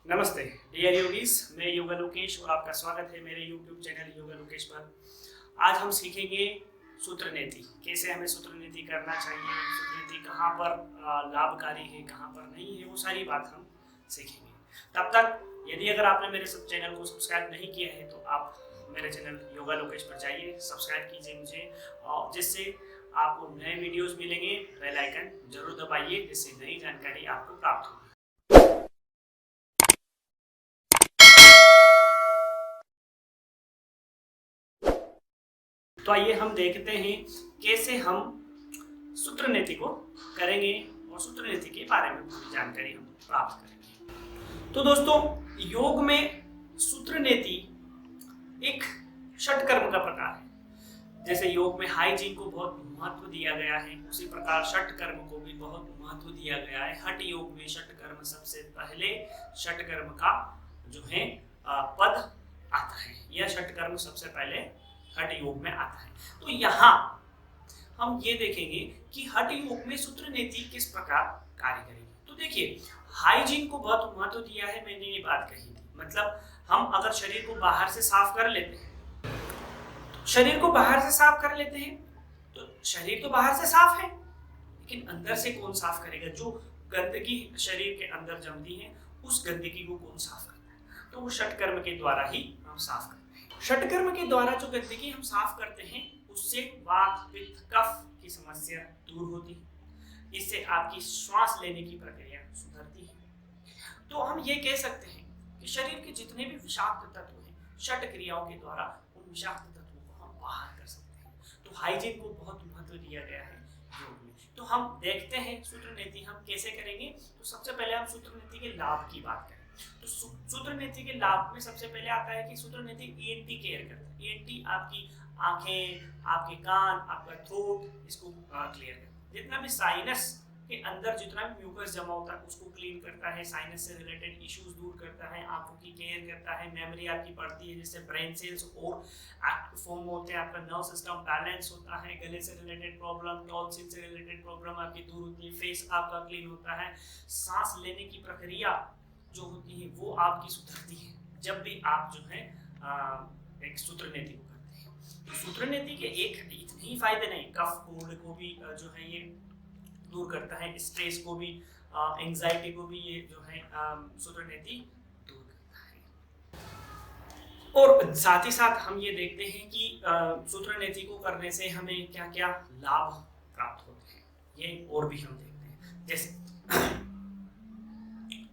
नमस्ते dear yogis, मैं योगा लोकेश और आपका स्वागत है मेरे YouTube चैनल योगा लोकेश पर। आज हम सीखेंगे सूत्र नीति, कैसे हमें सूत्र नीति करना चाहिए, सूत्र नीति कहाँ पर लाभकारी है, कहाँ पर नहीं है, वो सारी बात हम सीखेंगे। तब तक यदि अगर आपने मेरे सब चैनल को सब्सक्राइब नहीं किया है तो आप मेरे चैनल योगा लोकेश पर जाइए, सब्सक्राइब कीजिए मुझे, और जिससे आपको नए वीडियोस मिलेंगे। बेल आइकन जरूर दबाइए जिससे नई जानकारी आपको प्राप्त होगी। तो आइए हम देखते हैं कैसे हम सूत्र नीति को करेंगे और सूत्र नीति के बारे में पूरी जानकारी हम प्राप्त करेंगे। तो दोस्तों, योग में सूत्र नीति एक षटकर्म का प्रकार है। जैसे योग में हाइजीन को बहुत महत्व दिया गया है, उसी प्रकार षटकर्म को भी बहुत महत्व दिया गया है। हठ योग में षटकर्म सबसे पहले षटकर्म का जो है पद आता है, यह षटकर्म सबसे पहले हठ योग में आता है। तो यहाँ हम ये देखेंगे कि हठ योग में सूत्र नीति किस प्रकार कार्य करेगी। तो देखिए, हाइजीन को बहुत महत्व दिया है, मैंने ये बात कही थी। मतलब हम अगर शरीर को बाहर से साफ कर लेते हैं, तो शरीर को बाहर से साफ कर लेते हैं तो शरीर तो बाहर से साफ है, लेकिन अंदर से कौन साफ करेगा? जो गंदगी शरीर के अंदर जमती है उस गंदगी को कौन साफ करता है? तो वो षटकर्म के द्वारा ही हम साफ करते हैं। षटकर्म के द्वारा जो गंदगी हम साफ करते हैं उससे वात पित्त कफ की समस्या दूर होती है, इससे आपकी श्वास लेने की प्रक्रिया सुधरती है। तो हम ये कह सकते हैं कि शरीर के जितने भी विषाक्त तत्व हैं, षट क्रियाओं के द्वारा उन विषाक्त तत्वों को हम बाहर कर सकते हैं। तो हाइजीन को बहुत महत्व दिया गया है योग में। तो हम देखते हैं सूत्र नीति हम कैसे करेंगे। तो सबसे पहले हम सूत्र नीति के लाभ की बात करें। तो सूत्र नीति के लाभ में सबसे पहले आता है कि सूत्र नीति ईएनटी केयर करता है। ईएनटी आपकी आंखें, आपके कान, आपका थ्रोट, इसको क्लियर करता है। जितना भी साइनस के अंदर जितना भी म्यूकस जमा होता है उसको क्लीन करता है, साइनस से रिलेटेड इश्यूज दूर करता है, आंखों की केयर करता है, मेमोरी आपकी बढ़ती है जिससे ब्रेन सेल्स और एक्टिव फॉर्म होते हैं, आपका नर्व सिस्टम बैलेंस होता है, गले से रिलेटेड प्रॉब्लम, टॉन्सिल से रिलेटेड प्रॉब्लम आपकी दूर होती है, फेस आपका क्लीन होता है, सांस लेने की प्रक्रिया जो होती है वो आपकी सुधरती है जब भी आप जो है एक सूत्र नीति को करते हैं। तो सूत्र नीति के एक इतने ही फायदे नहीं, कफ कोल्ड को भी जो है ये दूर करता है, स्ट्रेस को भी, एंजाइटी को भी ये जो है सूत्र नीति दूर करता है। और साथ ही साथ हम ये देखते हैं कि सूत्र नीति को करने से हमें क्या क्या लाभ प्राप्त होते हैं, ये और भी हम देखते हैं। जैसे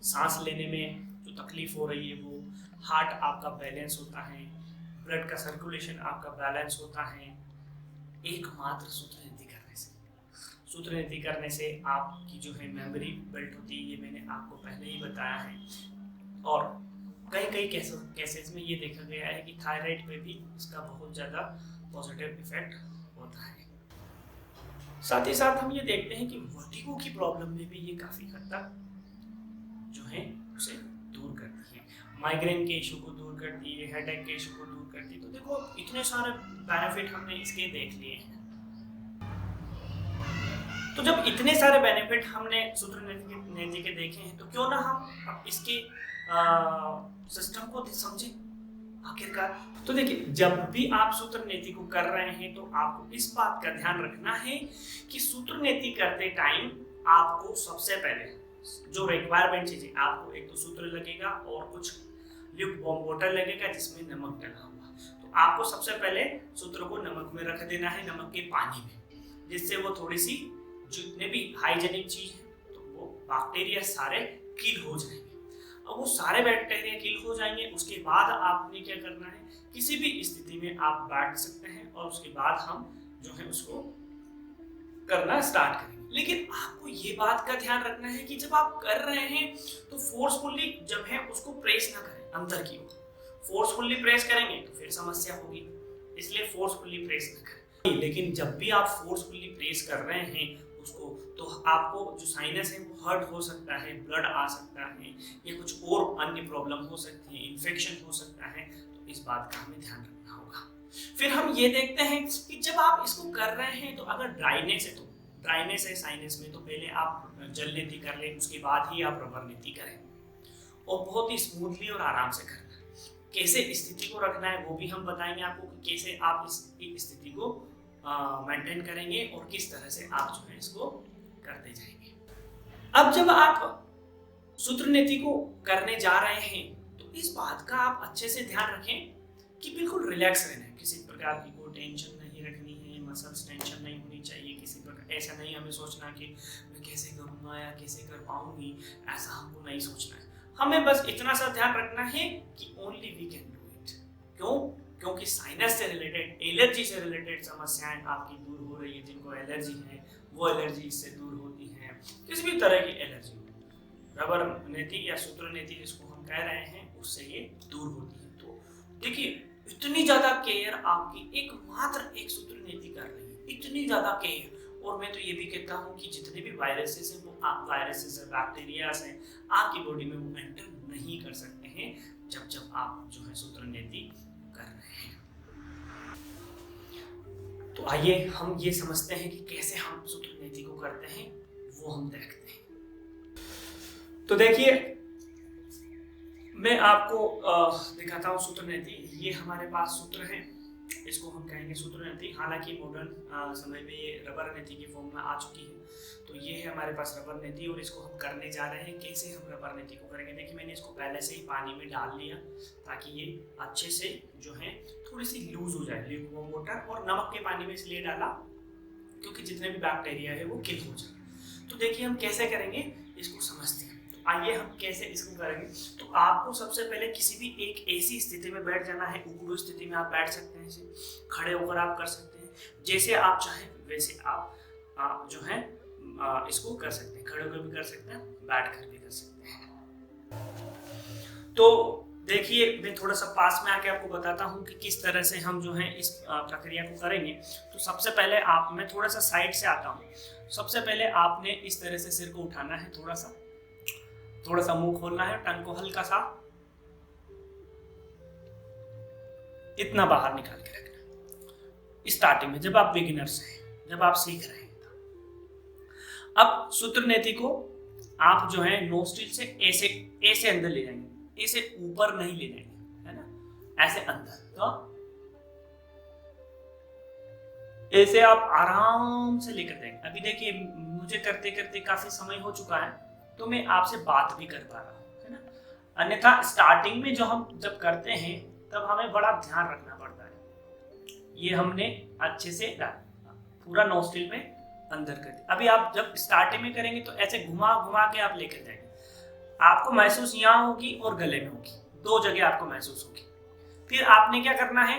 सांस लेने में जो तकलीफ हो रही है वो, हार्ट आपका बैलेंस होता है, ब्लड का सर्कुलेशन आपका बैलेंस होता है एकमात्र सूत्र नीति करने से। सूत्र नीति करने से आपकी जो है मेमोरी बिल्ट होती है, ये मैंने आपको पहले ही बताया है। और कई कई केसेस में ये देखा गया है कि थायराइड पे भी इसका बहुत ज़्यादा पॉजिटिव इफेक्ट होता है। साथ ही साथ हम ये देखते हैं कि वर्टिगो की प्रॉब्लम में भी ये काफ़ी हद तक जो है उसे दूर करती है, माइग्रेन के इशू को दूर करती है, हेडेक के इशू को दूर करती है। तो देखो, इतने सारे बेनिफिट हमने इसके देख लिए हैं। तो जब इतने सारे बेनिफिट हमने सूत्र नीति के देखे हैं तो क्यों ना हम इसके सिस्टम को समझें आखिरकार। तो देखिए, जब भी आप सूत्र नीति को कर रहे हैं तो आपको इस बात का ध्यान रखना है कि सूत्र नीति करते टाइम आपको सबसे पहले जो रिक्वायरमेंट चीजें, आपको एक तो सूत्र लगेगा और कुछ ल्यूकवार्म वाटर लगेगा जिसमें नमक डला हुआ। तो आपको सबसे पहले सूत्र को नमक में रख देना है, नमक के पानी में, जिससे वो थोड़ी सी जितने भी हाइजेनिक चीज है तो वो बैक्टीरिया सारे किल हो जाएंगे। अब वो सारे बैक्टीरिया किल हो जाएंगे, उसके बाद आपने क्या करना है, किसी भी स्थिति में आप बैठ सकते हैं और उसके बाद हम जो है उसको करना स्टार्ट करेंगे। लेकिन आपको ये बात का ध्यान रखना है कि जब आप कर रहे हैं तो फोर्सफुली जब है उसको प्रेस ना करें अंदर की ओर। फोर्सफुली प्रेस करेंगे तो फिर समस्या होगी, इसलिए फोर्सफुली प्रेस ना करें। लेकिन जब भी आप फोर्सफुली प्रेस कर रहे हैं उसको, तो आपको जो साइनस है वो हर्ट हो सकता है, ब्लड आ सकता है, या कुछ और अन्य प्रॉब्लम हो सकती है, इन्फेक्शन हो सकता है। तो इस बात का हमें ध्यान रखना होगा। फिर हम ये देखते हैं कि जब आप इसको कर रहे हैं तो अगर ड्राइनेस है, तो ड्राइनेस है साइनस में, तो पहले आप जल नीति कर लें, उसके बाद ही आप रबर नीति करें। और बहुत ही स्मूथली और आराम से करना है। कैसे स्थिति को रखना है वो भी हम बताएंगे आपको कि कैसे आप इस स्थिति को मेंटेन करेंगे और किस तरह से आप जो है इसको करते जाएंगे। अब जब आप सूत्र नीति को करने जा रहे हैं तो इस बात का आप अच्छे से ध्यान रखें कि बिल्कुल रिलैक्स रहना है, किसी प्रकार की कोई टेंशन नहीं रखनी है, मसल्स टेंशन नहीं होनी चाहिए किसी प्रकार। ऐसा नहीं हमें सोचना कि मैं कैसे करूँगा या कैसे कर पाऊंगी, ऐसा हमको नहीं सोचना है। हमें बस इतना सा ध्यान रखना है कि only we can do it. क्यों? क्योंकि साइनस से रिलेटेड, एलर्जी से रिलेटेड समस्याएं आपकी दूर हो रही है। जिनको एलर्जी है वो एलर्जी इससे दूर होती है। किसी भी तरह की एलर्जी, रबर नीति या सूत्र नीति जिसको हम कह रहे हैं, उससे ये दूर होती है। तो देखिए, इतनी ज्यादा केयर आपकी एकमात्र एक सूत्र नीति कर रही है, इतनी ज्यादा केयर। और मैं तो ये भी कहता हूँ कि जितने भी वायरसेस हैं, वो वायरसेस बैक्टीरियाज हैं, आपकी बॉडी में वो एंटर नहीं कर सकते हैं जब आप जो है सूत्र नीति कर रहे हैं। तो आइए हम ये समझते हैं कि कैसे हम सूत्र नीति को करते हैं, वो हम देखते हैं। तो देखिए, मैं आपको दिखाता हूँ सूत्र नीति। ये हमारे पास सूत्र है, इसको हम कहेंगे सूत्र नीति। हालांकि मॉडर्न समय में ये रबर नीति की फॉर्म में आ चुकी है। तो ये है हमारे पास रबर नीति और इसको हम करने जा रहे हैं। कैसे हम रबर नीति को करेंगे? देखिए, मैंने इसको पहले से ही पानी में डाल लिया ताकि ये अच्छे से जो है थोड़ी सी लूज हो जाए, ल्यूकवार्म वाटर। और नमक के पानी में इसलिए डाला क्योंकि जितने भी बैक्टीरिया है वो किल हो जाए। तो देखिए हम कैसे करेंगे इसको समझते हैं। तो आइए हम कैसे इसको करेंगे। तो आपको सबसे पहले किसी भी एक ऐसी स्थिति में बैठ जाना है। उबड़ू स्थिति में आप बैठ सकते हैं, खड़े होकर आप कर सकते हैं, जैसे आप चाहें वैसे आप जो है इसको कर सकते हैं। खड़े होकर भी कर सकते हैं, बैठ कर भी कर सकते हैं। तो देखिए, मैं थोड़ा सा पास में आके आपको बताता हूँ कि किस तरह से हम जो है इस प्रक्रिया को करेंगे। तो सबसे पहले मैं थोड़ा सा साइड से आता हूँ। सबसे पहले आपने इस तरह से सिर को उठाना है, थोड़ा सा मुंह खोलना है, टंग को हल्का सा इतना बाहर निकाल के रखना। स्टार्टिंग में जब आप बिगिनर्स हैं, जब आप सीख रहे हैं। अब सूत्र नीति को आप जो है नोस्ट्रिल से ऐसे अंदर ले जाएंगे, ऐसे ऊपर नहीं ले जाएंगे, है ना, ऐसे अंदर। तो ऐसे आप आराम से लेकर जाएंगे। अभी देखिए, मुझे करते करते काफी समय हो चुका है तो मैं आपसे बात भी कर पा रहा हूँ, है ना। अन्यथा स्टार्टिंग में जब करते हैं तब हमें बड़ा ध्यान रखना पड़ता है। ये हमने अच्छे से पूरा नोस्ट्रिल में अंदर कर दिया। अभी आप जब स्टार्टिंग में करेंगे तो ऐसे घुमा घुमा के आप लेकर जाएंगे। आपको महसूस यहाँ होगी और गले में होगी, दो जगह आपको महसूस होगी। फिर आपने क्या करना है,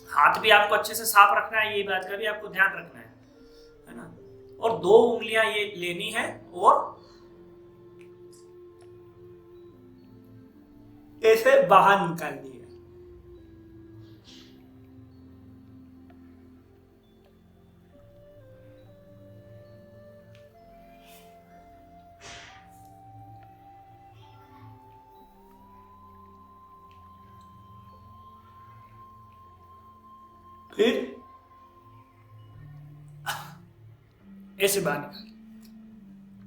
हाथ भी आपको अच्छे से साफ रखना है, ये बात का भी आपको ध्यान रखना है ना। और 2 उंगलियां ये लेनी है और ऐसे बाहर निकालनी है। फिर ऐसे बाहर निकाल।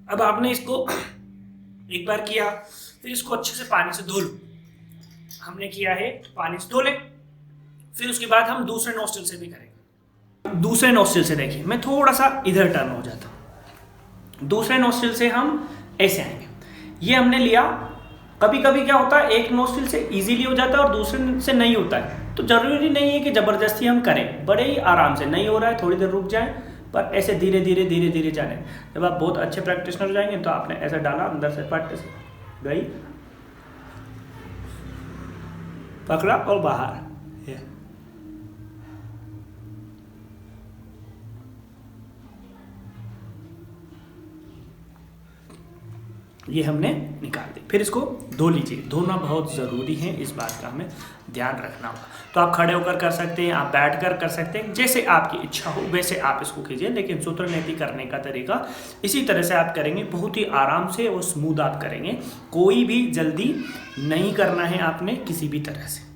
अब आपने इसको एक बार किया, फिर इसको अच्छे से पानी से धो लो। हमने किया है तो पानी से धो ले। फिर उसके बाद हम दूसरे नोस्ट्रिल से भी करेंगे। दूसरे नोस्ट्रिल से देखिए, मैं थोड़ा सा इधर टर्न हो जाता हूँ। दूसरे नोस्ट्रिल से हम ऐसे आएंगे। ये हमने लिया। कभी कभी क्या होता है, एक नोस्ट्रिल से इजीली हो जाता है और दूसरे से नहीं होता है। तो जरूरी नहीं है कि जबरदस्ती हम करें, बड़े ही आराम से। नहीं हो रहा है थोड़ी देर रुक जाएं, पर ऐसे धीरे धीरे धीरे धीरे जाने। जब आप बहुत अच्छे प्रैक्टिशनर हो जाएंगे तो आपने ऐसा डाला, अंदर से प्रैक्टिस गई, पकड़ा और बाहर। ये हमने निकाल दी। फिर इसको धो लीजिए। धोना बहुत ज़रूरी है, इस बात का हमें ध्यान रखना होगा। तो आप खड़े होकर कर सकते हैं, आप बैठकर कर सकते हैं, जैसे आपकी इच्छा हो वैसे आप इसको कीजिए। लेकिन सूत्र नीति करने का तरीका इसी तरह से आप करेंगे, बहुत ही आराम से और स्मूथ आप करेंगे। कोई भी जल्दी नहीं करना है आपने किसी भी तरह से।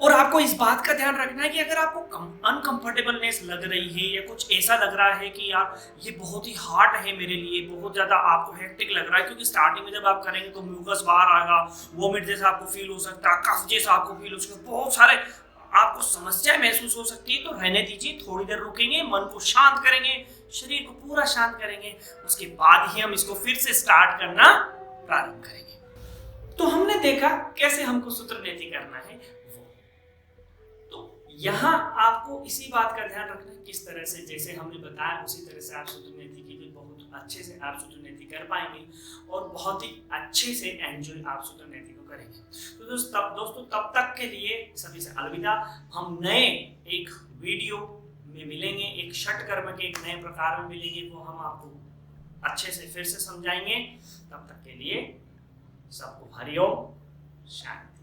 और आपको इस बात का ध्यान रखना है कि अगर आपको अनकंफर्टेबलनेस लग रही है या कुछ ऐसा लग रहा है कि यार ये बहुत ही हार्ड है मेरे लिए, बहुत ज्यादा आपको हेक्टिक लग रहा है, क्योंकि स्टार्टिंग में जब आप करेंगे तो म्यूकस बाहर आएगा, वोमिट जैसा आपको फील हो सकता है, कफ जैसा आपको फील हो सकता है, बहुत सारे आपको समस्या महसूस हो सकती है। तो रहने दीजिए, थोड़ी देर रुकेंगे, मन को शांत करेंगे, शरीर को पूरा शांत करेंगे, उसके बाद ही हम इसको फिर से स्टार्ट करना प्रारंभ करेंगे। तो हमने देखा कैसे हमको सूत्र नीति करना है वो। तो यहाँ आपको इसी बात का ध्यान रखना है, किस तरह से जैसे हमने बताया उसी तरह से आप सूत्र नीति कीजिए, बहुत अच्छे से आप सूत्र नीति कर पाएंगे और बहुत ही अच्छे से एंजॉय आप सूत्र नीति को करेंगे। तो दोस्तों तब तक के लिए सभी से अलविदा। हम नए एक वीडियो में मिलेंगे, एक षट कर्म के एक नए प्रकार में मिलेंगे, वो हम आपको अच्छे से फिर से समझाएंगे। तब तक के लिए सबको हरिओम, शांति।